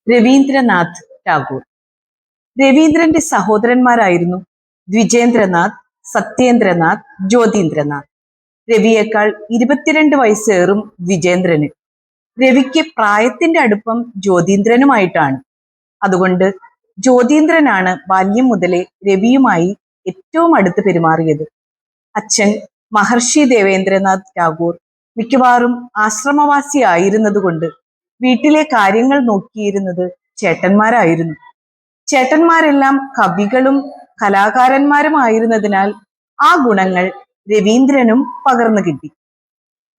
രവീന്ദ്രനാഥ് ടാഗോർ. രവീന്ദ്രന്റെ സഹോദരന്മാരായിരുന്നു ദ്വിജേന്ദ്രനാഥ്, സത്യേന്ദ്രനാഥ്, ജ്യോതീന്ദ്രനാഥ്. രവിയേക്കാൾ 22 വയസ്സേറും ദ്വിജേന്ദ്രന്. രവിക്ക് പ്രായത്തിന്റെ അടുപ്പം ജ്യോതീന്ദ്രനുമായിട്ടാണ്. അതുകൊണ്ട് ജ്യോതീന്ദ്രനാണ് ബാല്യം മുതലേ രവിയുമായി ഏറ്റവും അടുത്ത് പെരുമാറിയത്. അച്ഛൻ മഹർഷി ദേവേന്ദ്രനാഥ് ടാഗോർ മിക്കവാറും ആശ്രമവാസിയായിരുന്നതുകൊണ്ട് വീട്ടിലെ കാര്യങ്ങൾ നോക്കിയിരുന്നത് ചേട്ടന്മാരായിരുന്നു. ചേട്ടന്മാരെല്ലാം കവികളും കലാകാരന്മാരുമായിരുന്നതിനാൽ ആ ഗുണങ്ങൾ രവീന്ദ്രനും പകർന്നു കിട്ടി.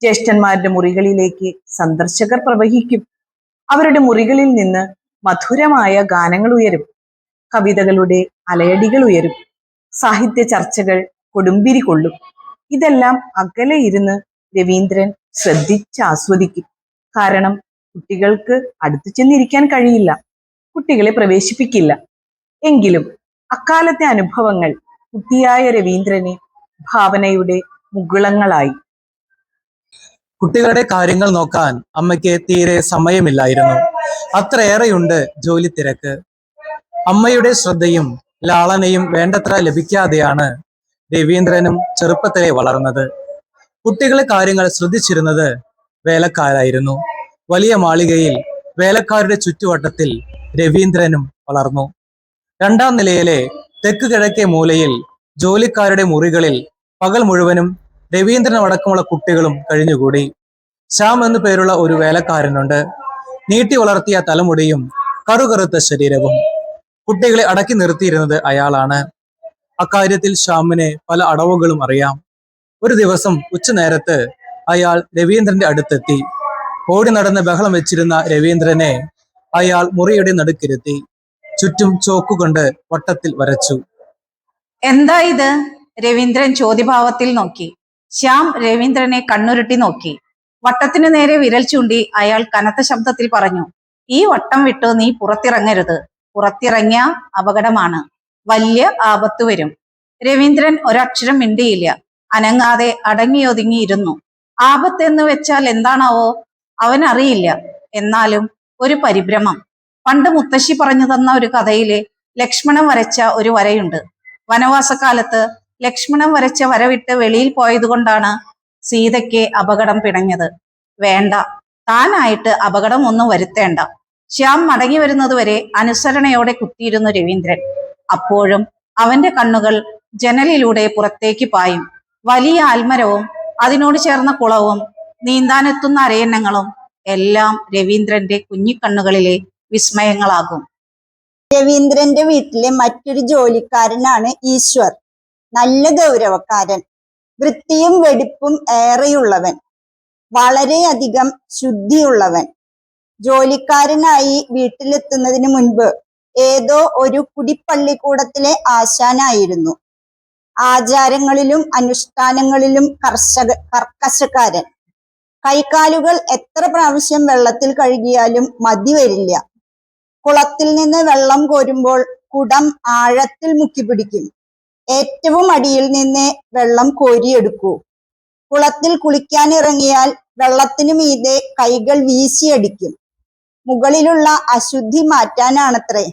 ജ്യേഷ്ഠന്മാരുടെ മുറികളിലേക്ക് സന്ദർശകർ പ്രവഹിക്കും. അവരുടെ മുറികളിൽ നിന്ന് മധുരമായ ഗാനങ്ങൾ ഉയരും, കവിതകളുടെ അലയടികൾ ഉയരും, സാഹിത്യ ചർച്ചകൾ കൊടുമ്പിരി കൊള്ളും. ഇതെല്ലാം അകലെ ഇരുന്ന് രവീന്ദ്രൻ ശ്രദ്ധിച്ചാസ്വദിക്കും. കാരണം കുട്ടികൾക്ക് അടുത്തു ചെന്നിരിക്കാൻ കഴിയില്ല, കുട്ടികളെ പ്രവേശിപ്പിക്കില്ല. എങ്കിലും അക്കാലത്തെ അനുഭവങ്ങൾ കുട്ടിയായ രവീന്ദ്രനെ ഭാവനയുടെ മുകുളങ്ങളായി. കുട്ടികളുടെ കാര്യങ്ങൾ നോക്കാൻ അമ്മയ്ക്ക് തീരെ സമയമില്ലായിരുന്നു. അത്രയേറെയുണ്ട് ജോലി തിരക്ക്. അമ്മയുടെ ശ്രദ്ധയും ലാളനയും വേണ്ടത്ര ലഭിക്കാതെയാണ് രവീന്ദ്രനും ചെറുപ്പത്തിലെ വളർന്നത്. കുട്ടികളെ കാര്യങ്ങൾ ശ്രദ്ധിച്ചിരുന്നത് വേലക്കാരായിരുന്നു. വലിയ മാളികയിൽ വേലക്കാരുടെ ചുറ്റുവട്ടത്തിൽ രവീന്ദ്രനും വളർന്നു. 2ാം നിലയിലെ തെക്ക് കിഴക്കേ മൂലയിൽ ജോലിക്കാരുടെ മുറികളിൽ പകൽ മുഴുവനും രവീന്ദ്രനടക്കമുള്ള കുട്ടികളും കഴിഞ്ഞുകൂടി. ശ്യാം എന്നു പേരുള്ള ഒരു വേലക്കാരനുണ്ട്. നീട്ടി വളർത്തിയ തലമുടിയും കറുകറുത്ത ശരീരവും. കുട്ടികളെ അടക്കി നിർത്തിയിരുന്നത് അയാളാണ്. അക്കാര്യത്തിൽ ശ്യാമിന് പല അടവുകളും അറിയാം. ഒരു ദിവസം ഉച്ചനേരത്ത് അയാൾ രവീന്ദ്രന്റെ അടുത്തെത്തി. ഓടി നടന്ന് ബഹളം വെച്ചിരുന്ന രവീന്ദ്രനെ അയാൾ മുറിയുടെ നടുക്കിരുത്തി. ചുറ്റും ചോക്കുകൊണ്ട് വട്ടത്തിൽ വരച്ചു. എന്താ ഇത്? രവീന്ദ്രൻ ചോദ്യഭാവത്തിൽ നോക്കി. ശ്യാം രവീന്ദ്രനെ കണ്ണുരുട്ടി നോക്കി. വട്ടത്തിനു നേരെ വിരൽ ചൂണ്ടി അയാൾ കനത്ത ശബ്ദത്തിൽ പറഞ്ഞു, ഈ വട്ടം വിട്ട് നീ പുറത്തിറങ്ങരുത്. പുറത്തിറങ്ങിയ അപകടമാണ്, വലിയ ആപത്ത് വരും. രവീന്ദ്രൻ ഒരക്ഷരം മിണ്ടിയില്ല. അനങ്ങാതെ അടങ്ങിയൊതുങ്ങിയിരുന്നു. ആപത്തെന്ന് വെച്ചാൽ എന്താണാവോ അവനറിയില്ല. എന്നാലും ഒരു പരിഭ്രമം. പണ്ട് മുത്തശ്ശി പറഞ്ഞു തന്ന ഒരു കഥയിലെ ലക്ഷ്മണൻ വരച്ച ഒരു വരയുണ്ട്. വനവാസകാലത്ത് ലക്ഷ്മണൻ വരച്ച വര വിട്ട് വെളിയിൽ പോയതുകൊണ്ടാണ് സീതയ്ക്ക് അപകടം പിണഞ്ഞത്. വേണ്ട, താനായിട്ട് അപകടം ഒന്നും വരുത്തേണ്ട. ശ്യാം മടങ്ങി വരുന്നതുവരെ അനുസരണയോടെ കുത്തിയിരുന്നു രവീന്ദ്രൻ. അപ്പോഴും അവന്റെ കണ്ണുകൾ ജനലിലൂടെ പുറത്തേക്ക് പായും. വലിയ ആൽമരവും അതിനോട് ചേർന്ന കുളവും നീന്താനെത്തുന്ന അരയന്നങ്ങളും എല്ലാം രവീന്ദ്രന്റെ കുഞ്ഞിക്കണ്ണുകളിലെ വിസ്മയങ്ങളാകും. രവീന്ദ്രന്റെ വീട്ടിലെ മറ്റൊരു ജോലിക്കാരനാണ് ഈശ്വർ. നല്ല ഗൗരവക്കാരൻ, വൃത്തിയും വെടിപ്പും ഏറെയുള്ളവൻ, വളരെയധികം ശുദ്ധിയുള്ളവൻ. ജോലിക്കാരനായി വീട്ടിലെത്തുന്നതിന് മുൻപ് ഏതോ ഒരു കുടിപ്പള്ളിക്കൂടത്തിലെ ആശാനായിരുന്നു. ആചാരങ്ങളിലും അനുഷ്ഠാനങ്ങളിലും കർക്കശക്കാരൻ. കൈകാലുകൾ എത്ര പ്രാവശ്യം വെള്ളത്തിൽ കഴുകിയാലും മതി വരില്ല. കുളത്തിൽ നിന്ന് വെള്ളം കോരുമ്പോൾ കുടം ആഴത്തിൽ മുക്കിപ്പിടിക്കും. ഏറ്റവും അടിയിൽ നിന്ന് വെള്ളം കോരിയെടുക്കൂ. കുളത്തിൽ കുളിക്കാനിറങ്ങിയാൽ വെള്ളത്തിനു മീതെ കൈകൾ വീശിയടിക്കും. മുകളിലുള്ള അശുദ്ധി മാറ്റാനാണത്രേ.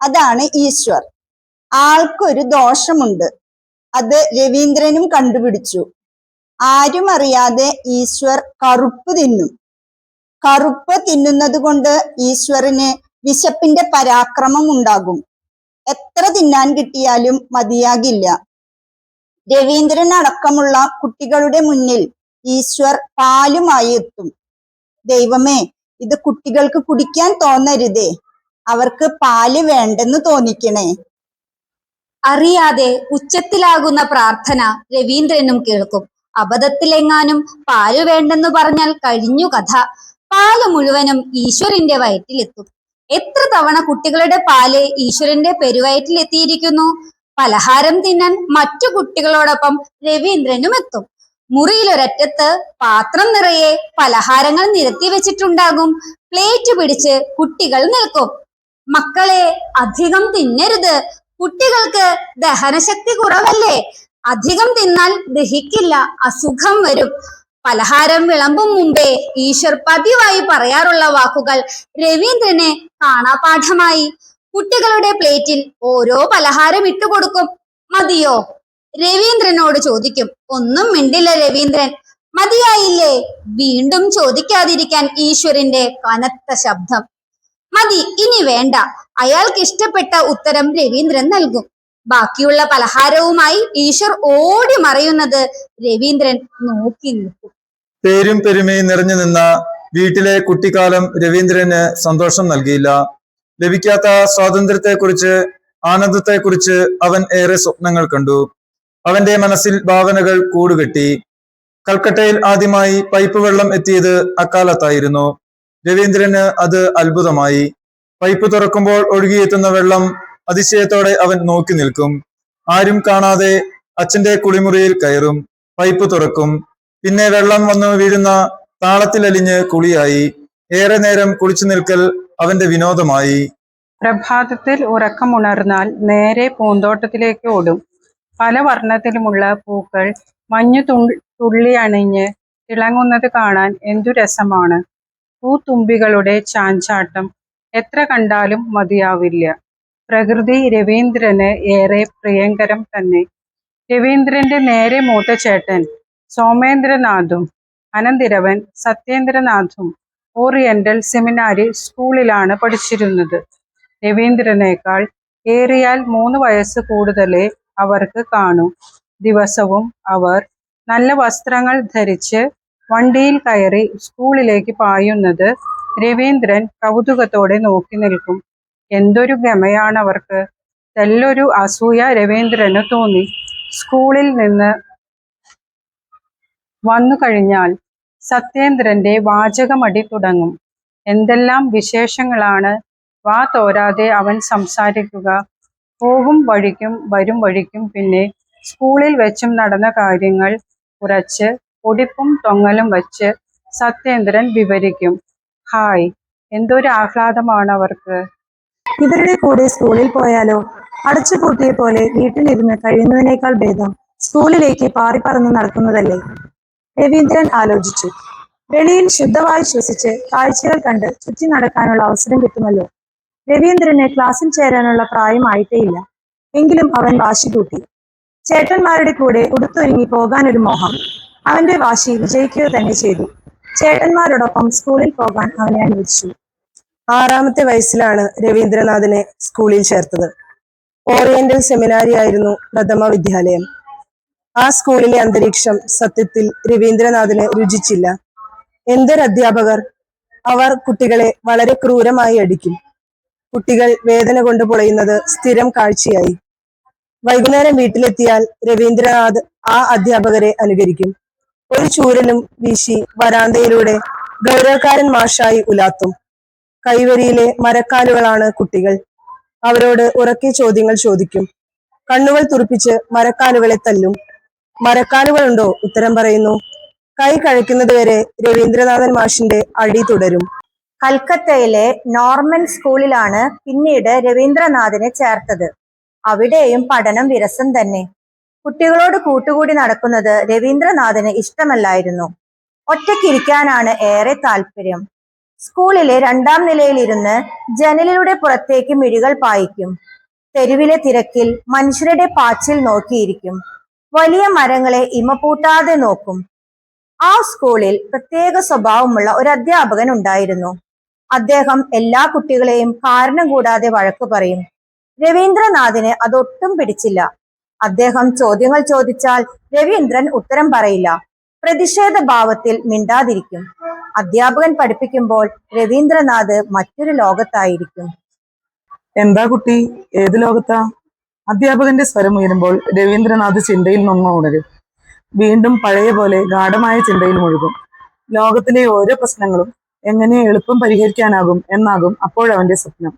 അതാണ് ഈശ്വർ. ആൾക്കൊരു ദോഷമുണ്ട്. അത് രവീന്ദ്രനും കണ്ടുപിടിച്ചു. ആരും അറിയാതെ ഈശ്വർ കറുപ്പ് തിന്നും. കറുപ്പ് തിന്നുന്നത് കൊണ്ട് ഈശ്വരന് വിശപ്പിന്റെ പരാക്രമം ഉണ്ടാകും. എത്ര തിന്നാൻ കിട്ടിയാലും മതിയാകില്ല. രവീന്ദ്രൻ അടക്കമുള്ള കുട്ടികളുടെ മുന്നിൽ ഈശ്വർ പാലുമായി എത്തും. ദൈവമേ, ഇത് കുട്ടികൾക്ക് കുടിക്കാൻ തോന്നരുതേ. അവർക്ക് പാല് വേണ്ടെന്ന് തോന്നിക്കണേ. അറിയാതെ ഉച്ചത്തിലാകുന്ന പ്രാർത്ഥന രവീന്ദ്രനും കേൾക്കും. അബദ്ധത്തിലെങ്ങാനും പാല് വേണ്ടെന്ന് പറഞ്ഞാൽ കഴിഞ്ഞു കഥ. പാല് മുഴുവനും ഈശ്വരന്റെ വയറ്റിലെത്തും. എത്ര തവണ കുട്ടികളുടെ പാല് ഈശ്വരന്റെ പെരുവയറ്റിലെത്തിയിരിക്കുന്നു. പലഹാരം തിന്നാൻ മറ്റു കുട്ടികളോടൊപ്പം രവീന്ദ്രനും എത്തും. മുറിയിലൊരറ്റത്ത് പാത്രം നിറയെ പലഹാരങ്ങൾ നിരത്തി വെച്ചിട്ടുണ്ടാകും. പ്ലേറ്റ് പിടിച്ച് കുട്ടികൾ നിൽക്കും. മക്കളെ, അധികം തിന്നരുത്. കുട്ടികൾക്ക് ദഹനശക്തി കുറവല്ലേ. അധികം തിന്നാൽ ദഹിക്കില്ല, അസുഖം വരും. പലഹാരം വിളമ്പും മുമ്പേ ഈശ്വർ പതിവായി പറയാറുള്ള വാക്കുകൾ രവീന്ദ്രന് കാണാപാഠമായി. കുട്ടികളുടെ പ്ലേറ്റിൽ ഓരോ പലഹാരം ഇട്ടുകൊടുക്കും. മതിയോ? രവീന്ദ്രനോട് ചോദിക്കും. ഒന്നും മിണ്ടില്ല രവീന്ദ്രൻ. മതിയായില്ലേ? വീണ്ടും ചോദിക്കാതിരിക്കാൻ ഈശ്വരന്റെ കനത്ത ശബ്ദം. മതി, ഇനി വേണ്ട. അയാൾക്ക് ഇഷ്ടപ്പെട്ട ഉത്തരം രവീന്ദ്രൻ നൽകും. ബാക്കിയുള്ള പലഹാരവുമായി ഈശ്വർ ഓടി മറയുന്നത് രവീന്ദ്രൻ നോക്കി നിൽക്കും. പേരും പെരുമയും നിറഞ്ഞു നിന്ന വീട്ടിലെ കുട്ടിക്കാലം രവീന്ദ്രന് സന്തോഷം നൽകിയില്ല. ലഭിക്കാത്ത സ്വാതന്ത്ര്യത്തെക്കുറിച്ച്, ആനന്ദത്തെക്കുറിച്ച് അവൻ ഏറെ സ്വപ്നങ്ങൾ കണ്ടു. അവന്റെ മനസ്സിൽ ഭാവനകൾ കൂടുകെട്ടി. കൽക്കട്ടയിൽ ആദ്യമായി പൈപ്പ് വെള്ളം എത്തിയത് അക്കാലത്തായിരുന്നു. രവീന്ദ്രന് അത് അത്ഭുതമായി. പൈപ്പ് തുറക്കുമ്പോൾ ഒഴുകിയെത്തുന്ന വെള്ളം അതിശയത്തോടെ അവൻ നോക്കി നിൽക്കും. ആരും കാണാതെ അച്ഛന്റെ കുളിമുറിയിൽ കയറും, പൈപ്പ് തുറക്കും. പിന്നെ വെള്ളം വന്നു വീഴുന്ന താളത്തിലലിഞ്ഞ് കുളിയായി. ഏറെ നേരം കുളിച്ചു നിൽക്കൽ അവന്റെ വിനോദമായി. പ്രഭാതത്തിൽ ഉറക്കമുണർന്നാൽ നേരെ പൂന്തോട്ടത്തിലേക്ക് ഓടും. പല വർണ്ണത്തിലുമുള്ള പൂക്കൾ മഞ്ഞു തുള്ളി അണിഞ്ഞ് തിളങ്ങുന്നത് കാണാൻ എന്തു രസമാണ്. പൂത്തുമ്പികളുടെ ചാഞ്ചാട്ടം എത്ര കണ്ടാലും മതിയാവില്ല. പ്രകൃതി രവീന്ദ്രന് ഏറെ പ്രിയങ്കരം തന്നെ. രവീന്ദ്രന്റെ നേരെ മൂത്ത ചേട്ടൻ സോമേന്ദ്രനാഥും അനന്തിരവൻ സത്യേന്ദ്രനാഥും ഓറിയന്റൽ സെമിനാരി സ്കൂളിലാണ് പഠിച്ചിരുന്നത്. രവീന്ദ്രനേക്കാൾ ഏറിയാൽ 3 വയസ്സ് കൂടുതലേ അവർക്ക് കാണൂ. ദിവസവും അവർ നല്ല വസ്ത്രങ്ങൾ ധരിച്ച് വണ്ടിയിൽ കയറി സ്കൂളിലേക്ക് പായുന്നത് രവീന്ദ്രൻ കൗതുകത്തോടെ നോക്കി നിൽക്കും. എന്തൊരു ഗമയാണവർക്ക്! തെല്ലൊരു അസൂയ രവീന്ദ്രന് തോന്നി. സ്കൂളിൽ നിന്ന് വന്നു കഴിഞ്ഞാൽ സത്യേന്ദ്രന്റെ വാചകമടി തുടങ്ങും. എന്തെല്ലാം വിശേഷങ്ങളാണ് വാ തോരാതെ അവൻ സംസാരിക്കുക. പോകും വഴിക്കും വരും വഴിക്കും പിന്നെ സ്കൂളിൽ വെച്ചും നടന്ന കാര്യങ്ങൾ കുറച്ച് പൊടിപ്പും തൊങ്ങലും വച്ച് സത്യേന്ദ്രൻ വിവരിക്കും. ഹായ്, എന്തൊരു ആഹ്ലാദമാണ് അവർക്ക്! ഇവരുടെ കൂടെ സ്കൂളിൽ പോയാലോ? അടച്ചുപൂട്ടിയ പോലെ വീട്ടിലിരുന്ന് കഴിയുന്നതിനേക്കാൾ ഭേദം സ്കൂളിലേക്ക് പാറിപ്പറന്ന് നടക്കുന്നതല്ലേ? രവീന്ദ്രൻ ആലോചിച്ചു. വെളിയിൽ ശുദ്ധവായു ശ്വസിച്ച് കാഴ്ചകൾ കണ്ട് ചുറ്റി നടക്കാനുള്ള അവസരം കിട്ടുമല്ലോ. രവീന്ദ്രന് ക്ലാസ്സിൽ ചേരാനുള്ള പ്രായമായിട്ടേയില്ല. എങ്കിലും അവൻ വാശി കൂട്ടി. ചേട്ടന്മാരുടെ കൂടെ ഉടുത്തൊരുങ്ങി പോകാനൊരു മോഹം. അവന്റെ വാശി വിജയിക്കുക തന്നെ ചെയ്തു. ചേട്ടന്മാരോടൊപ്പം സ്കൂളിൽ പോകാൻ അവനെ അനുവദിച്ചു. 6-ാമത്തെ വയസ്സിലാണ് രവീന്ദ്രനാഥിനെ സ്കൂളിൽ ചേർത്തത്. ഓറിയന്റൽ സെമിനാരി ആയിരുന്നു പ്രഥമ വിദ്യാലയം. ആ സ്കൂളിലെ അന്തരീക്ഷം സത്യത്തിൽ രവീന്ദ്രനാഥിന് രുചിച്ചില്ല. എന്തൊരധ്യാപകർ! അവർ കുട്ടികളെ വളരെ ക്രൂരമായി അടിക്കും. കുട്ടികൾ വേദന കൊണ്ട് പൊളയുന്നത് സ്ഥിരം കാഴ്ചയായി. വൈകുന്നേരം വീട്ടിലെത്തിയാൽ രവീന്ദ്രനാഥ് ആ അധ്യാപകരെ അനുകരിക്കും. ഒരു ചൂരലും വീശി വരാന്തയിലൂടെ ഗൗരവക്കാരൻ മാഷായി ഉലാത്തും. കൈവരിയിലെ മരക്കാലുകളാണ് കുട്ടികൾ. അവരോട് ഉറക്കെ ചോദ്യങ്ങൾ ചോദിക്കും. കണ്ണുകൾ തുറപ്പിച്ച് മരക്കാലുകളെ തല്ലും. മരക്കാലുകളുണ്ടോ? ഉത്തരം പറയുന്നു. കൈ കഴിക്കുന്നത് വരെ രവീന്ദ്രനാഥൻ മാഷിന്റെ അടി തുടരും. കൽക്കത്തയിലെ നോർമൻ സ്കൂളിലാണ് പിന്നീട് രവീന്ദ്രനാഥിനെ ചേർത്തത്. അവിടെയും പഠനം വിരസം തന്നെ. കുട്ടികളോട് കൂട്ടുകൂടി നടക്കുന്നത് രവീന്ദ്രനാഥിന് ഇഷ്ടമല്ലായിരുന്നു. ഒറ്റയ്ക്കിരിക്കാനാണ് ഏറെ താല്പര്യം. സ്കൂളിലെ 2-ാം നിലയിലിരുന്ന് ജനലിലൂടെ പുറത്തേക്ക് മിഴികൾ പായിക്കും. തെരുവിലെ തിരക്കിൽ മനുഷ്യരുടെ പാച്ചിൽ നോക്കിയിരിക്കും. വലിയ മരങ്ങളെ ഇമപൂട്ടാതെ നോക്കും. ആ സ്കൂളിൽ പ്രത്യേക സ്വഭാവമുള്ള ഒരു അധ്യാപകൻ ഉണ്ടായിരുന്നു. അദ്ദേഹം എല്ലാ കുട്ടികളെയും കാരണം കൂടാതെ വഴക്കു പറയും. രവീന്ദ്രനാഥിന് അതൊട്ടും പിടിച്ചില്ല. അദ്ദേഹം ചോദ്യങ്ങൾ ചോദിച്ചാൽ രവീന്ദ്രൻ ഉത്തരം പറയില്ല. പ്രതിഷേധ ഭാവത്തിൽ മിണ്ടാതിരിക്കും. അധ്യാപകൻ പഠിപ്പിക്കുമ്പോൾ രവീന്ദ്രനാഥ് മറ്റൊരു ലോകത്തായിരിക്കും. എന്താ കുട്ടി, ഏത് ലോകത്താ? അധ്യാപകന്റെ സ്വരം ഉയരുമ്പോൾ രവീന്ദ്രനാഥ് ചിന്തയിൽ നിന്ന് ഉണരും. വീണ്ടും പഴയ പോലെ ഗാഢമായ ചിന്തയിൽ മുഴുകും. ലോകത്തിലെ ഓരോ പ്രശ്നങ്ങളും എങ്ങനെ എളുപ്പം പരിഹരിക്കാനാകും എന്നാകും അപ്പോഴവന്റെ സ്വപ്നം.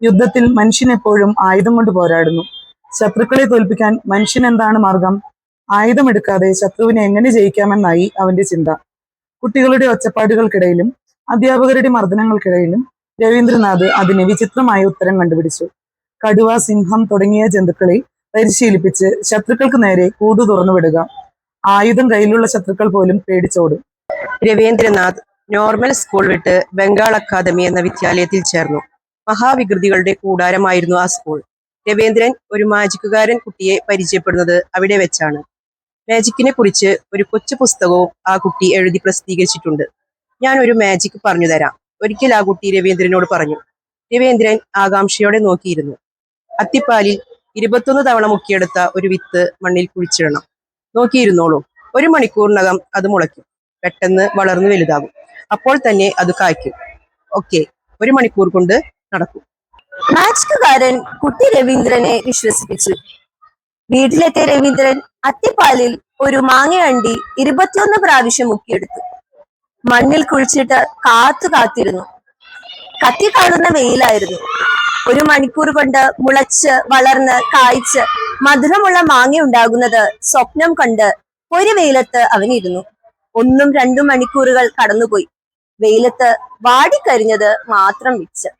യുദ്ധത്തിൽ മനുഷ്യൻ എപ്പോഴും ആയുധം കൊണ്ട് പോരാടുന്നു. ശത്രുക്കളെ തോൽപ്പിക്കാൻ മനുഷ്യൻ എന്താണ് മാർഗം? ആയുധമെടുക്കാതെ ശത്രുവിനെ എങ്ങനെ ജയിക്കാമെന്നായി അവന്റെ ചിന്ത. കുട്ടികളുടെ ഒച്ചപ്പാടുകൾക്കിടയിലും അധ്യാപകരുടെ മർദ്ദനങ്ങൾക്കിടയിലും രവീന്ദ്രനാഥ് അതിന് വിചിത്രമായ ഉത്തരം കണ്ടുപിടിച്ചു. കടുവ, സിംഹം തുടങ്ങിയ ജന്തുക്കളെ പരിശീലിപ്പിച്ച് ശത്രുക്കൾക്ക് നേരെ കൂട് തുറന്നു വിടുക. ആയുധം കയ്യിലുള്ള ശത്രുക്കൾ പോലും പേടിച്ചോടും. രവീന്ദ്രനാഥ് നോർമൽ സ്കൂൾ വിട്ട് ബംഗാൾ അക്കാദമി എന്ന വിദ്യാലയത്തിൽ ചേർന്നു. മഹാവികൃതികളുടെ കൂടാരമായിരുന്നു ആ സ്കൂൾ. രവീന്ദ്രൻ ഒരു മാജിക്കുകാരൻ കുട്ടിയെ പരിചയപ്പെടുന്നത് അവിടെ വെച്ചാണ്. മാജിക്കിനെ കുറിച്ച് ഒരു കൊച്ചു പുസ്തകവും ആ കുട്ടി എഴുതി പ്രസിദ്ധീകരിച്ചിട്ടുണ്ട്. ഞാൻ ഒരു മാജിക് പറഞ്ഞു തരാം, ഒരിക്കൽ ആ കുട്ടി രവീന്ദ്രനോട് പറഞ്ഞു. രവീന്ദ്രൻ ആകാംക്ഷയോടെ നോക്കിയിരുന്നു. അത്തിപ്പാലിൽ 21 തവണ മുക്കിയെടുത്ത ഒരു വിത്ത് മണ്ണിൽ കുഴിച്ചിടണം. നോക്കിയിരുന്നോളൂ, 1 മണിക്കൂറിനകം അത് മുളയ്ക്കും, പെട്ടെന്ന് വളർന്നു വലുതാകും, അപ്പോൾ തന്നെ അത് കായ്ക്കും. ഓക്കെ, 1 മണിക്കൂർ കൊണ്ട് നടക്കും. മാജിക്കുകാരൻ കുട്ടി രവീന്ദ്രനെ വിശ്വസിപ്പിച്ചു. വീട്ടിലെത്തിയ രവീന്ദ്രൻ അത്തിപ്പാലിൽ ഒരു മാങ്ങയണ്ടി 21 പ്രാവശ്യം മുക്കിയെടുത്തു. മണ്ണിൽ കുഴിച്ചിട്ട് കാത്തിരുന്നു. കത്തി കാണുന്ന വെയിലായിരുന്നു. 1 മണിക്കൂർ കൊണ്ട് മുളച്ച് വളർന്ന് കായ്ച്ച് മധുരമുള്ള മാങ്ങ ഉണ്ടാകുന്നത് സ്വപ്നം കണ്ട് ഒരു വെയിലത്ത് അവനിരുന്നു. 1-2 മണിക്കൂറുകൾ കടന്നുപോയി. വെയിലത്ത് വാടിക്കരിഞ്ഞത് മാത്രം മിച്ചം.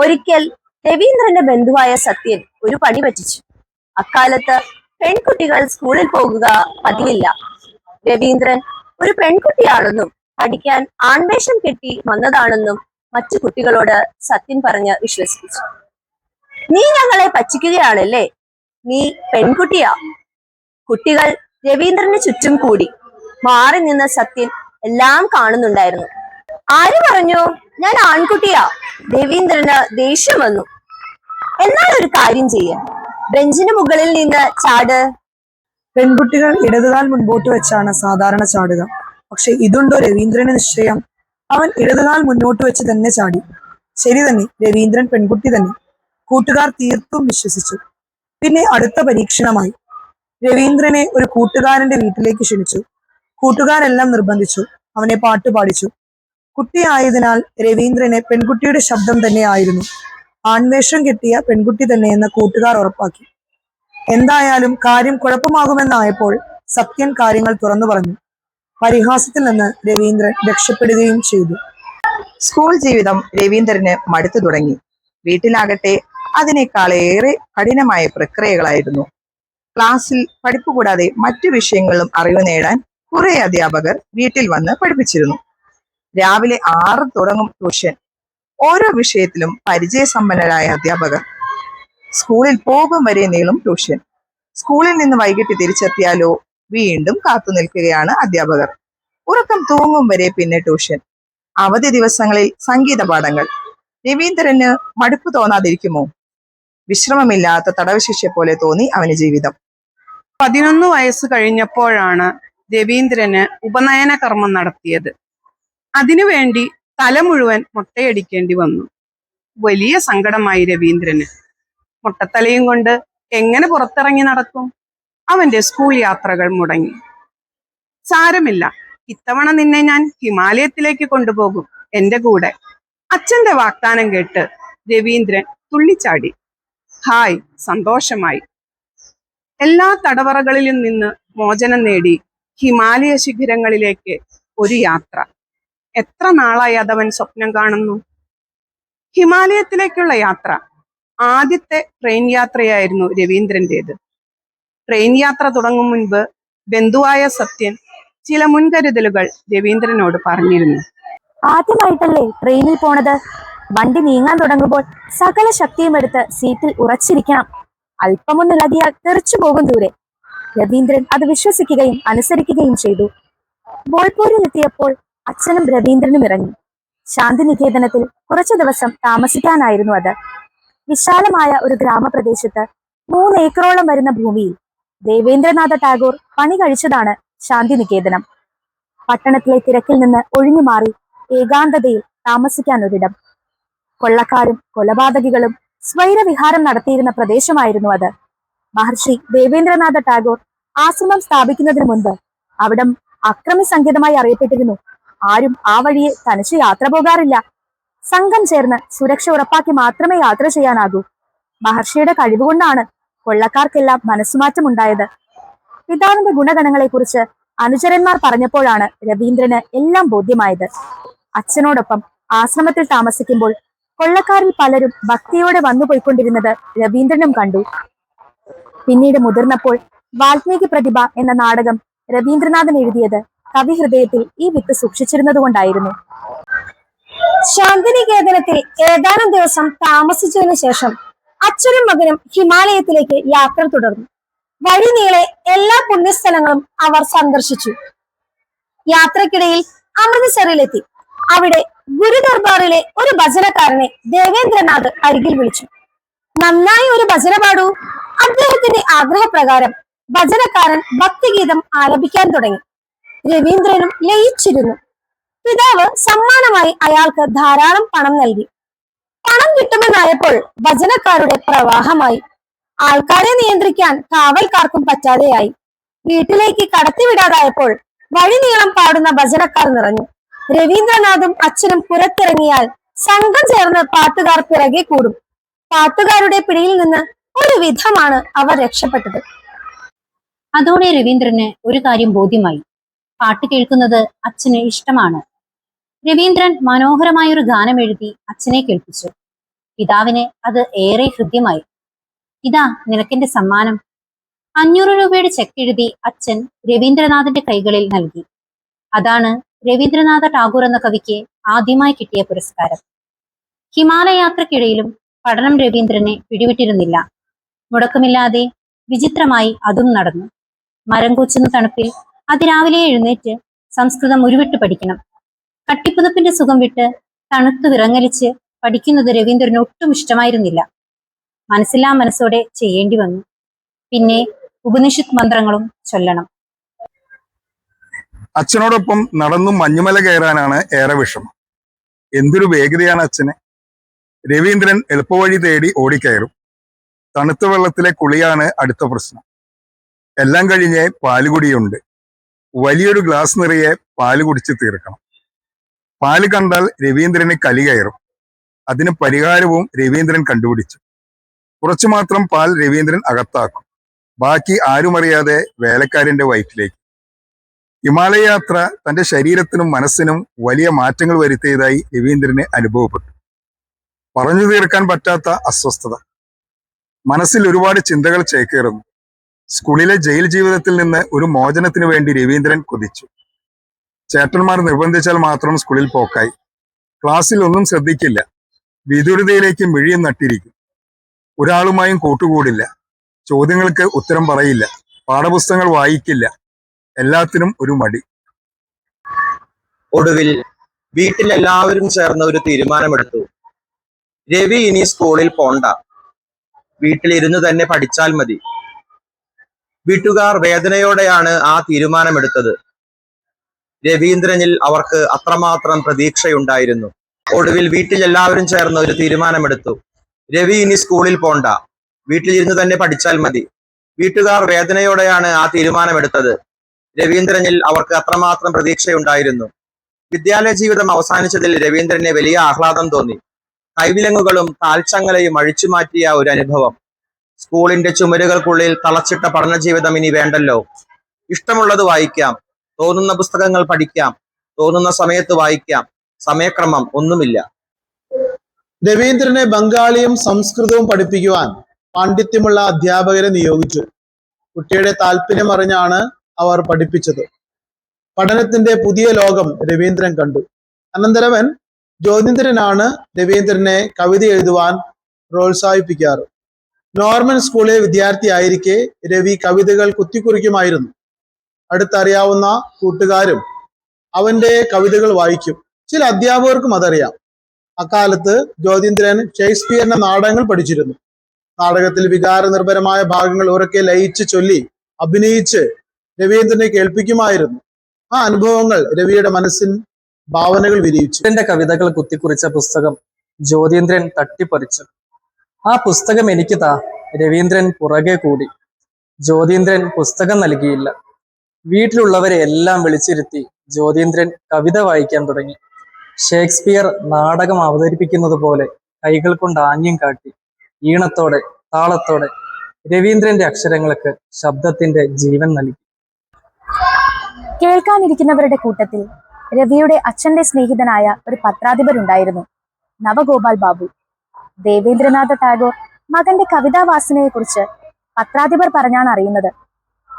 ഒരിക്കൽ രവീന്ദ്രന്റെ ബന്ധുവായ സത്യൻ ഒരു പണി പറ്റിച്ചു. അക്കാലത്ത് പെൺകുട്ടികൾ സ്കൂളിൽ പോകുക പതിവില്ല. രവീന്ദ്രൻ ഒരു പെൺകുട്ടിയാണെന്നും പഠിക്കാൻ ആൺവേഷം കെട്ടി വന്നതാണെന്നും മറ്റു കുട്ടികളോട് സത്യൻ പറഞ്ഞ് വിശ്വസിപ്പിച്ചു. നീ ഞങ്ങളെ പറ്റിക്കുകയാണല്ലേ, നീ പെൺകുട്ടിയാ. കുട്ടികൾ രവീന്ദ്രന് ചുറ്റും കൂടി. മാറി നിന്ന സത്യൻ എല്ലാം കാണുന്നുണ്ടായിരുന്നു. ആര് പറഞ്ഞു ഞാൻ ആൺകുട്ടിയാ? രവീന്ദ്രന് ദേഷ്യം വന്നു. എന്നാൽ ഒരു കാര്യം ചെയ്യാം, ബെഞ്ചിന് മുകളിൽ നിന്ന് ചാട്. പെൺകുട്ടികൾ ഇടതുകാൽ മുൻപോട്ട് വെച്ചാണ് സാധാരണ ചാടുക. പക്ഷെ ഇതുണ്ടോ രവീന്ദ്രന് നിശ്ചയം? അവൻ ഇടതുകാൽ മുന്നോട്ട് വെച്ച് തന്നെ ചാടി. ശരി തന്നെ, രവീന്ദ്രൻ പെൺകുട്ടി തന്നെ. കൂട്ടുകാർ തീർത്തും വിശ്വസിച്ചു. പിന്നെ അടുത്ത പരീക്ഷണമായി. രവീന്ദ്രനെ ഒരു കൂട്ടുകാരന്റെ വീട്ടിലേക്ക് ക്ഷണിച്ചു. കൂട്ടുകാരെല്ലാം നിർബന്ധിച്ചു. അവനെ പാട്ട് പാടിച്ചു. കുട്ടിയായതിനാൽ രവീന്ദ്രന് പെൺകുട്ടിയുടെ ശബ്ദം തന്നെ ആയിരുന്നു. ആൺവേഷം കെട്ടിയ പെൺകുട്ടി തന്നെ എന്ന് കൂട്ടുകാർ ഉറപ്പാക്കി. എന്തായാലും കാര്യം കുഴപ്പമാകുമെന്നായപ്പോൾ സത്യൻ കാര്യങ്ങൾ തുറന്നു പറഞ്ഞു. പരിഹാസത്തിൽ നിന്ന് രവീന്ദ്രൻ രക്ഷപ്പെടുകയും ചെയ്തു. സ്കൂൾ ജീവിതം രവീന്ദ്രന് മടുത്തു തുടങ്ങി. വീട്ടിലാകട്ടെ അതിനേക്കാളേറെ കഠിനമായ പ്രക്രിയകളായിരുന്നു. ക്ലാസ്സിൽ പഠിപ്പ് കൂടാതെ മറ്റു വിഷയങ്ങളിലും അറിവ് നേടാൻ കുറെ അധ്യാപകർ വീട്ടിൽ വന്ന് പഠിപ്പിച്ചിരുന്നു. രാവിലെ 6 തുടങ്ങും ട്യൂഷൻ. ഓരോ വിഷയത്തിലും പരിചയസമ്പന്നരായ അധ്യാപകർ. സ്കൂളിൽ പോകും വരെ നീളും ട്യൂഷൻ. സ്കൂളിൽ നിന്ന് വൈകിട്ട് തിരിച്ചെത്തിയാലോ വീണ്ടും കാത്തു നിൽക്കുകയാണ് അധ്യാപകർ. ഉറക്കം തൂങ്ങും വരെ പിന്നെ ട്യൂഷൻ. അവധി ദിവസങ്ങളിൽ സംഗീത പാഠങ്ങൾ. രവീന്ദ്രന് മടുപ്പ് തോന്നാതിരിക്കുമോ? വിശ്രമമില്ലാത്ത തടവ് ശിക്ഷ പോലെ തോന്നി അവന് ജീവിതം. 11 വയസ്സ് കഴിഞ്ഞപ്പോഴാണ് രവീന്ദ്രന് ഉപനയന കർമ്മം നടത്തിയത്. അതിനുവേണ്ടി തല മുഴുവൻ മുട്ടയടിക്കേണ്ടി വന്നു. വലിയ സങ്കടമായി രവീന്ദ്രന്. മുട്ടത്തലയും കൊണ്ട് എങ്ങനെ പുറത്തിറങ്ങി നടക്കും? അവന്റെ സ്കൂൾ യാത്രകൾ മുടങ്ങി. സാരമില്ല, ഇത്തവണ നിന്നെ ഞാൻ ഹിമാലയത്തിലേക്ക് കൊണ്ടുപോകും, എന്റെ കൂടെ. അച്ഛന്റെ വാഗ്ദാനം കേട്ട് രവീന്ദ്രൻ തുള്ളിച്ചാടി. ഹായ്, സന്തോഷമായി. എല്ലാ തടവറകളിലും നിന്ന് മോചനം നേടി ഹിമാലയ ശിഖരങ്ങളിലേക്ക് ഒരു യാത്ര. എത്ര നാളായി അതവൻ സ്വപ്നം കാണുന്നു. ഹിമാലയത്തിലേക്കുള്ള യാത്ര. ആദ്യത്തെ ട്രെയിൻ യാത്രയായിരുന്നു രവീന്ദ്രൻ്റെത്. ട്രെയിൻ യാത്ര തുടങ്ങും മുൻപ് ബന്ധുവായ സത്യൻ ചില മുൻകരുതലുകൾ രവീന്ദ്രനോട് പറഞ്ഞിരുന്നു. ആദ്യമായിട്ടല്ലേ ട്രെയിനിൽ പോണത്? വണ്ടി നീങ്ങാൻ തുടങ്ങുമ്പോൾ സകല ശക്തിയും എടുത്ത് സീറ്റിൽ ഉറച്ചിരിക്കണം. അല്പമൊന്നിളകിയാൽ തെറിച്ചു പോകും ദൂരെ. രവീന്ദ്രൻ അത് വിശ്വസിക്കുകയും അനുസരിക്കുകയും ചെയ്തു. ബോൾപൂരിലെത്തിയപ്പോൾ അച്ഛനും രവീന്ദ്രനും ഇറങ്ങി. ശാന്തിനികേതനത്തിൽ കുറച്ചു ദിവസം താമസിക്കാനായിരുന്നു അത്. വിശാലമായ ഒരു ഗ്രാമപ്രദേശത്ത് 3 ഏക്കറോളം വരുന്ന ഭൂമിയിൽ ദേവേന്ദ്രനാഥ ടാഗോർ പണി കഴിച്ചതാണ് ശാന്തിനികേതനം. പട്ടണത്തിലെ തിരക്കിൽ നിന്ന് ഒഴിഞ്ഞു മാറി ഏകാന്തതയിൽ താമസിക്കാൻ ഒരിടം. കൊള്ളക്കാരും കൊലപാതകികളും സ്വൈരവിഹാരം നടത്തിയിരുന്ന പ്രദേശമായിരുന്നു അത്. മഹർഷി ദേവേന്ദ്രനാഥ ടാഗോർ ആശ്രമം സ്ഥാപിക്കുന്നതിന് മുൻപ് അവിടം അക്രമി സങ്കേതമായി അറിയപ്പെട്ടിരുന്നു. ആരും ആ വഴിയെ തനിച്ച് യാത്ര പോകാറില്ല. സംഘം ചേർന്ന് സുരക്ഷ ഉറപ്പാക്കി മാത്രമേ യാത്ര ചെയ്യാനാകൂ. മഹർഷിയുടെ കഴിവുകൊണ്ടാണ് കൊള്ളക്കാർക്കെല്ലാം മനസ്സുമാറ്റമുണ്ടായത്. പിതാവിന്റെ ഗുണഗണങ്ങളെക്കുറിച്ച് അനുചരന്മാർ പറഞ്ഞപ്പോഴാണ് രവീന്ദ്രന് എല്ലാം ബോധ്യമായത്. അച്ഛനോടൊപ്പം ആശ്രമത്തിൽ താമസിക്കുമ്പോൾ കൊള്ളക്കാരിൽ പലരും ഭക്തിയോടെ വന്നു പോയിക്കൊണ്ടിരുന്നത് രവീന്ദ്രനും കണ്ടു. പിന്നീട് മുതിർന്നപ്പോൾ വാൽമീകി പ്രതിഭ എന്ന നാടകം രവീന്ദ്രനാഥൻ എഴുതിയത് കവിഹൃദയത്തിൽ ഈ വിത്ത് സൂക്ഷിച്ചിരുന്നതുകൊണ്ടായിരുന്നു. ശാന്തിനികേതനത്തിൽ ഏതാനും ദിവസം താമസിച്ചതിനു ശേഷം അച്ഛനും മകനും ഹിമാലയത്തിലേക്ക് യാത്ര തുടർന്നു. വഴി നീളെ എല്ലാ പുണ്യസ്ഥലങ്ങളും അവർ സന്ദർശിച്ചു. യാത്രക്കിടയിൽ അമൃത്സറിലെത്തി. അവിടെ ഗുരുദർബാറിലെ ഒരു ഭജനക്കാരനെ ദേവേന്ദ്രനാഥ് അരികിൽ വിളിച്ചു. നന്നായി ഒരു ഭജന പാടൂ. അദ്ദേഹത്തിന്റെ ആഗ്രഹപ്രകാരം ഭജനക്കാരൻ ഭക്തിഗീതം ആലപിക്കാൻ തുടങ്ങി. രവീന്ദ്രനും ലയിച്ചിരുന്നു. പിതാവ് സമ്മാനമായി അയാൾക്ക് ധാരാളം പണം നൽകി. പണം കിട്ടുമെന്നായപ്പോൾ ഭജനക്കാരുടെ പ്രവാഹമായി. ആൾക്കാരെ നിയന്ത്രിക്കാൻ കാവൽക്കാർക്കും പറ്റാതെയായി. വീട്ടിലേക്ക് കടത്തിവിടാതായപ്പോൾ വഴിനീളം പാടുന്ന ഭജനക്കാർ നിറഞ്ഞു. രവീന്ദ്രനാഥും അച്ഛനും പുറത്തിറങ്ങിയാൽ സംഘം ചേർന്ന് പാട്ടുകാർ പിറകെ കൂടും. പാട്ടുകാരുടെ പിടിയിൽ നിന്ന് ഒരു വിധമാണ് അവർ രക്ഷപ്പെട്ടത്. അതോടെ രവീന്ദ്രന് ഒരു കാര്യം ബോധ്യമായി. പാട്ട് കേൾക്കുന്നത് അച്ഛന് ഇഷ്ടമാണ്. രവീന്ദ്രൻ മനോഹരമായൊരു ഗാനം എഴുതി അച്ഛനെ കേൾപ്പിച്ചു. പിതാവിന് അത് ഏറെ ഹൃദ്യമായി. ഇതാ നിനക്കെന്റെ സമ്മാനം. 500 രൂപയുടെ ചെക്ക് എഴുതി അച്ഛൻ രവീന്ദ്രനാഥിന്റെ കൈകളിൽ നൽകി. അതാണ് രവീന്ദ്രനാഥ ടാഗോർ എന്ന കവിക്ക് ആദ്യമായി കിട്ടിയ പുരസ്കാരം. ഹിമാലയ യാത്രക്കിടയിലും പഠനം രവീന്ദ്രനെ പിടിവിട്ടിരുന്നില്ല. മുടക്കമില്ലാതെ വിചിത്രമായി അതും നടന്നു. മരം കൊച്ചുന്ന തണുപ്പിൽ അതിരാവിലെ എഴുന്നേറ്റ് സംസ്കൃതം ഉരുവിട്ട് പഠിക്കണം. കട്ടിപ്പുതപ്പിന്റെ സുഖം വിട്ട് തണുത്തു വിറങ്ങലിച്ച് പഠിക്കുന്നത് രവീന്ദ്രന് ഒട്ടും ഇഷ്ടമായിരുന്നില്ല. മനസ്സില്ലാ മനസ്സോടെ ചെയ്യേണ്ടി വന്നു. പിന്നെ ഉപനിഷത്ത് മന്ത്രങ്ങളും ചൊല്ലണം. അച്ഛനോടൊപ്പം നടന്നും മഞ്ഞുമല കയറാനാണ് ഏറെ വിഷമം. എന്തൊരു വേഗതയാണ് അച്ഛന്. രവീന്ദ്രൻ എളുപ്പവഴി തേടി ഓടിക്കയറും. തണുത്ത വെള്ളത്തിലെ കുളിയാണ് അടുത്ത പ്രശ്നം. എല്ലാം കഴിഞ്ഞ് പാലുകുടിയുണ്ട്. വലിയൊരു ഗ്ലാസ് നിറയെ പാല് കുടിച്ച് തീർക്കണം. പാല് കണ്ടാൽ രവീന്ദ്രന് കലി കയറും. അതിന് പരിഹാരവും രവീന്ദ്രൻ കണ്ടുപിടിച്ചു. കുറച്ചു മാത്രം പാൽ രവീന്ദ്രൻ അകത്താക്കും. ബാക്കി ആരുമറിയാതെ വേലക്കാരന്റെ വയറ്റിലേക്ക്. ഹിമാലയ യാത്ര തന്റെ ശരീരത്തിനും മനസ്സിനും വലിയ മാറ്റങ്ങൾ വരുത്തിയതായി രവീന്ദ്രന് അനുഭവപ്പെട്ടു. പറഞ്ഞു തീർക്കാൻ പറ്റാത്ത അസ്വസ്ഥത. മനസ്സിൽ ഒരുപാട് ചിന്തകൾ ചേക്കേറുന്നു. സ്കൂളിലെ ജയിൽ ജീവിതത്തിൽ നിന്ന് ഒരു മോചനത്തിന് വേണ്ടി രവീന്ദ്രൻ കൊതിച്ചു. ചേട്ടന്മാർ നിർബന്ധിച്ചാൽ മാത്രം സ്കൂളിൽ പോക്കായി. ക്ലാസ്സിൽ ഒന്നും ശ്രദ്ധിക്കില്ല. വിദൂരതയിലേക്ക് മിഴിയും നട്ടിരിക്കും. ഒരാളുമായും കൂട്ടുകൂടില്ല. ചോദ്യങ്ങൾക്ക് ഉത്തരം പറയില്ല. പാഠപുസ്തകങ്ങൾ വായിക്കില്ല. എല്ലാത്തിനും ഒരു മടി. ഒടുവിൽ വീട്ടിലെല്ലാവരും ചേർന്ന് ഒരു തീരുമാനമെടുത്തു. രവി ഇനി സ്കൂളിൽ പോണ്ട, വീട്ടിലിരുന്ന് തന്നെ പഠിച്ചാൽ മതി. വീട്ടുകാർ വേദനയോടെയാണ് ആ തീരുമാനമെടുത്തത്. രവീന്ദ്രനിൽ അവർക്ക് അത്രമാത്രം പ്രതീക്ഷയുണ്ടായിരുന്നു. ഒടുവിൽ വീട്ടിലെല്ലാവരും ചേർന്ന് ഒരു തീരുമാനമെടുത്തു. രവി ഇനി സ്കൂളിൽ പോണ്ട, വീട്ടിലിരുന്ന് തന്നെ പഠിച്ചാൽ മതി. വീട്ടുകാർ വേദനയോടെയാണ് ആ തീരുമാനമെടുത്തത്. രവീന്ദ്രനിൽ അവർക്ക് അത്രമാത്രം പ്രതീക്ഷയുണ്ടായിരുന്നു. വിദ്യാലയ ജീവിതം അവസാനിച്ചതിൽ രവീന്ദ്രന് വലിയ ആഹ്ലാദം തോന്നി. കൈവിലങ്ങുകളും താൽച്ചങ്ങലയും അഴിച്ചുമാറ്റിയ ഒരു അനുഭവം. സ്കൂളിന്റെ ചുമരുകൾക്കുള്ളിൽ തളച്ചിട്ട പഠന ജീവിതം ഇനി വേണ്ടല്ലോ. ഇഷ്ടമുള്ളത് വായിക്കാം, തോന്നുന്ന പുസ്തകങ്ങൾ പഠിക്കാം, തോന്നുന്ന സമയത്ത് വായിക്കാം. സമയക്രമം ഒന്നുമില്ല. രവീന്ദ്രനെ ബംഗാളിയും സംസ്കൃതവും പഠിപ്പിക്കുവാൻ പാണ്ഡിത്യമുള്ള അധ്യാപകരെ നിയോഗിച്ചു. കുട്ടിയുടെ താല്പര്യം അറിഞ്ഞാണ് അവർ പഠിപ്പിച്ചത്. പഠനത്തിന്റെ പുതിയ ലോകം രവീന്ദ്രൻ കണ്ടു. അനന്തരവൻ ജ്യോതിന്ദ്രനാണ് രവീന്ദ്രനെ കവിത എഴുതുവാൻ പ്രോത്സാഹിപ്പിക്കാറ്. നോർമൽ സ്കൂളിലെ വിദ്യാർത്ഥിയായിരിക്കെ രവി കവിതകൾ കുത്തിക്കുറിക്കുമായിരുന്നു. അടുത്തറിയാവുന്ന കൂട്ടുകാരും അവന്റെ കവിതകൾ വായിക്കും. ചില അധ്യാപകർക്കും അതറിയാം. അക്കാലത്ത് ജ്യോതിന്ദ്രൻ ഷേക്സ്പിയറിന്റെ നാടകങ്ങൾ പഠിച്ചിരുന്നു. നാടകത്തിൽ വികാരനിർഭരമായ ഭാഗങ്ങൾ ഉറക്കെ ലയിച്ച് ചൊല്ലി അഭിനയിച്ച് രവീന്ദ്രനെ കേൾപ്പിക്കുമായിരുന്നു. ആ അനുഭവങ്ങൾ രവിയുടെ മനസ്സിൽ ഭാവനകൾ വിരിയിച്ചു. എന്റെ കവിതകൾ കുത്തിക്കുറിച്ച പുസ്തകം ജ്യോതീന്ദ്രൻ തട്ടിപ്പറിച്ചു. ആ പുസ്തകം എനിക്ക് താ. രവീന്ദ്രൻ പുറകെ കൂടി. ജ്യോതീന്ദ്രൻ പുസ്തകം നൽകിയില്ല. വീട്ടിലുള്ളവരെ എല്ലാം വിളിച്ചിരുത്തി ജ്യോതീന്ദ്രൻ കവിത വായിക്കാൻ തുടങ്ങി. ഷേക്സ്പിയർ നാടകം അവതരിപ്പിക്കുന്നത് പോലെ കൈകൾ കൊണ്ട് ആംഗ്യം കാട്ടി ഈണത്തോടെ താളത്തോടെ രവീന്ദ്രന്റെ അക്ഷരങ്ങൾക്ക് ശബ്ദത്തിന്റെ ജീവൻ നൽകി. കേൾക്കാനിരിക്കുന്നവരുടെ കൂട്ടത്തിൽ രവിയുടെ അച്ഛന്റെ സ്നേഹിതനായ ഒരു പത്രാധിപരുണ്ടായിരുന്നു, നവഗോപാൽ ബാബു. ദേവേന്ദ്രനാഥ ടാഗോർ മകന്റെ കവിതാവാസനയെക്കുറിച്ച് പത്രാധിപർ പറഞ്ഞാണ് അറിയുന്നത്.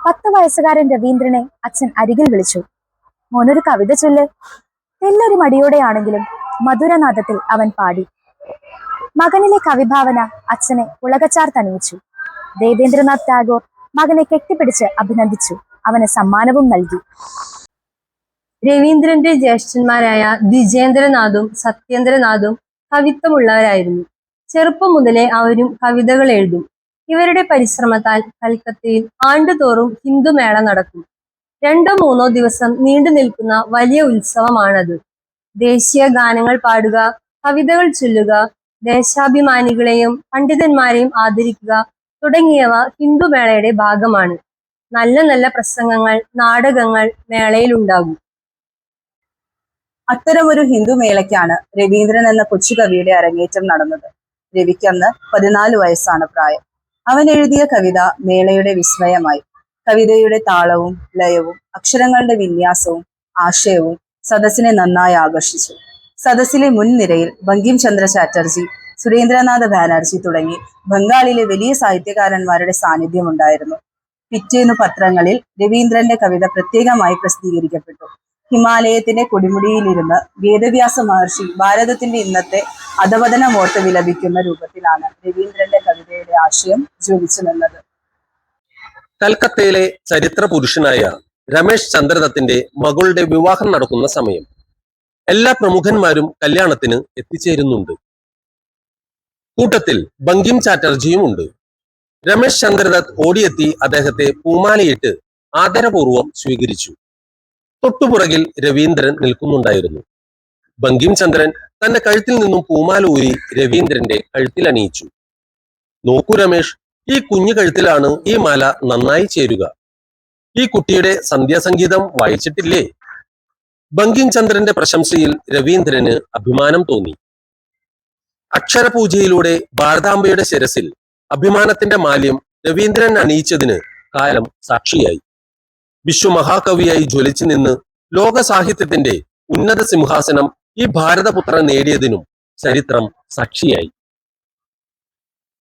10 വയസ്സുകാരൻ രവീന്ദ്രനെ അച്ഛൻ അരികിൽ വിളിച്ചു. മോനൊരു കവിത ചൊല്ല്. തെല്ലൊരു മടിയോടെയാണെങ്കിലും മധുരനാദത്തിൽ അവൻ പാടി. മകനിലെ കവിഭാവന അച്ഛനെ പുളകച്ചാർ തണിയിച്ചു. ദേവേന്ദ്രനാഥ് ടാഗോർ മകനെ കെട്ടിപ്പിടിച്ച് അഭിനന്ദിച്ചു. അവന് സമ്മാനവും നൽകി. രവീന്ദ്രന്റെ ജ്യേഷ്ഠന്മാരായ ദ്വിജേന്ദ്രനാഥും സത്യേന്ദ്രനാഥും കവിത്വമുള്ളവരായിരുന്നു. ചെറുപ്പം മുതലേ അവരും കവിതകൾ എഴുതും. ഇവരുടെ പരിശ്രമത്താൽ കൽക്കത്തയിൽ ആണ്ടുതോറും ഹിന്ദുമേള നടക്കും. 2-3 ദിവസം നീണ്ടു നിൽക്കുന്ന വലിയ ഉത്സവമാണത്. ദേശീയ ഗാനങ്ങൾ പാടുക, കവിതകൾ ചൊല്ലുക, ദേശാഭിമാനികളെയും പണ്ഡിതന്മാരെയും ആദരിക്കുക തുടങ്ങിയവ ഹിന്ദുമേളയുടെ ഭാഗമാണ്. നല്ല നല്ല പ്രസംഗങ്ങൾ, നാടകങ്ങൾ മേളയിലുണ്ടാകും. അത്തരമൊരു ഹിന്ദുമേളയ്ക്കാണ് രവീന്ദ്രൻ എന്ന കൊച്ചുകവിയുടെ അരങ്ങേറ്റം നടന്നത്. രവിക്ക് അന്ന് 14 വയസ്സാണ് പ്രായം. അവൻ എഴുതിയ കവിത മേളയുടെ വിസ്മയമായി. കവിതയുടെ താളവും ലയവും അക്ഷരങ്ങളുടെ വിന്യാസവും ആശയവും സദസ്സിനെ നന്നായി ആകർഷിച്ചു. സദസ്സിലെ മുൻനിരയിൽ ബങ്കിം ചന്ദ്ര ചാറ്റർജി, സുരേന്ദ്രനാഥ ബാനർജി തുടങ്ങി ബംഗാളിലെ വലിയ സാഹിത്യകാരന്മാരുടെ സാന്നിധ്യമുണ്ടായിരുന്നു. പിറ്റേന്നു പത്രങ്ങളിൽ രവീന്ദ്രന്റെ കവിത പ്രത്യേകമായി പ്രസിദ്ധീകരിക്കപ്പെട്ടു. ഹിമാലയത്തിന്റെ കൊടിമുടിയിലിരുന്ന് വേദവ്യാസ മഹർഷി ഭാരതത്തിന്റെ ഇന്നത്തെ അധപതനമോർത്ത് വിലപിക്കുന്ന രൂപത്തിലാണ് രവീന്ദ്രന്റെ കവിതയുടെ ആശയം ജ്വലിച്ചു നിന്നത്. കൽക്കത്തയിലെ ചരിത്ര പുരുഷനായ രമേശ് ചന്ദ്രദത്തിന്റെ മകളുടെ വിവാഹം നടക്കുന്ന സമയം. എല്ലാ പ്രമുഖന്മാരും കല്യാണത്തിന് എത്തിച്ചേരുന്നുണ്ട്. കൂട്ടത്തിൽ ബങ്കിം ചാറ്റർജിയും ഉണ്ട്. രമേശ് ചന്ദ്രദത്ത് ഓടിയെത്തി അദ്ദേഹത്തെ പൂമാലയിട്ട് ആദരപൂർവ്വം സ്വീകരിച്ചു. തൊട്ടുപുറകിൽ രവീന്ദ്രൻ നിൽക്കുന്നുണ്ടായിരുന്നു. ബങ്കിം ചന്ദ്രൻ തന്റെ കഴുത്തിൽ നിന്നും പൂമാല ഊരി രവീന്ദ്രന്റെ കഴുത്തിൽ അണിയിച്ചു. നോക്കൂ രമേഷ്, ഈ കുഞ്ഞു കഴുത്തിലാണ് ഈ മാല നന്നായി ചേരുക. ഈ കുട്ടിയുടെ സന്ധ്യാസംഗീതം വായിച്ചിട്ടില്ലേ? ബങ്കിം ചന്ദ്രന്റെ പ്രശംസയിൽ രവീന്ദ്രന് അഭിമാനം തോന്നി. അക്ഷരപൂജയിലൂടെ ഭാരതാംബയുടെ ശിരസിൽ അഭിമാനത്തിന്റെ മാല്യം രവീന്ദ്രൻ അണിയിച്ചതിന് കാലം സാക്ഷിയായി. വിശ്വമഹാകവിയായി ജ്വലിച്ചു നിന്ന് ലോക സാഹിത്യത്തിന്റെ ഉന്നത സിംഹാസനം ഈ ഭാരതപുത്രൻ നേടിയതിനും ചരിത്രം സാക്ഷിയായി.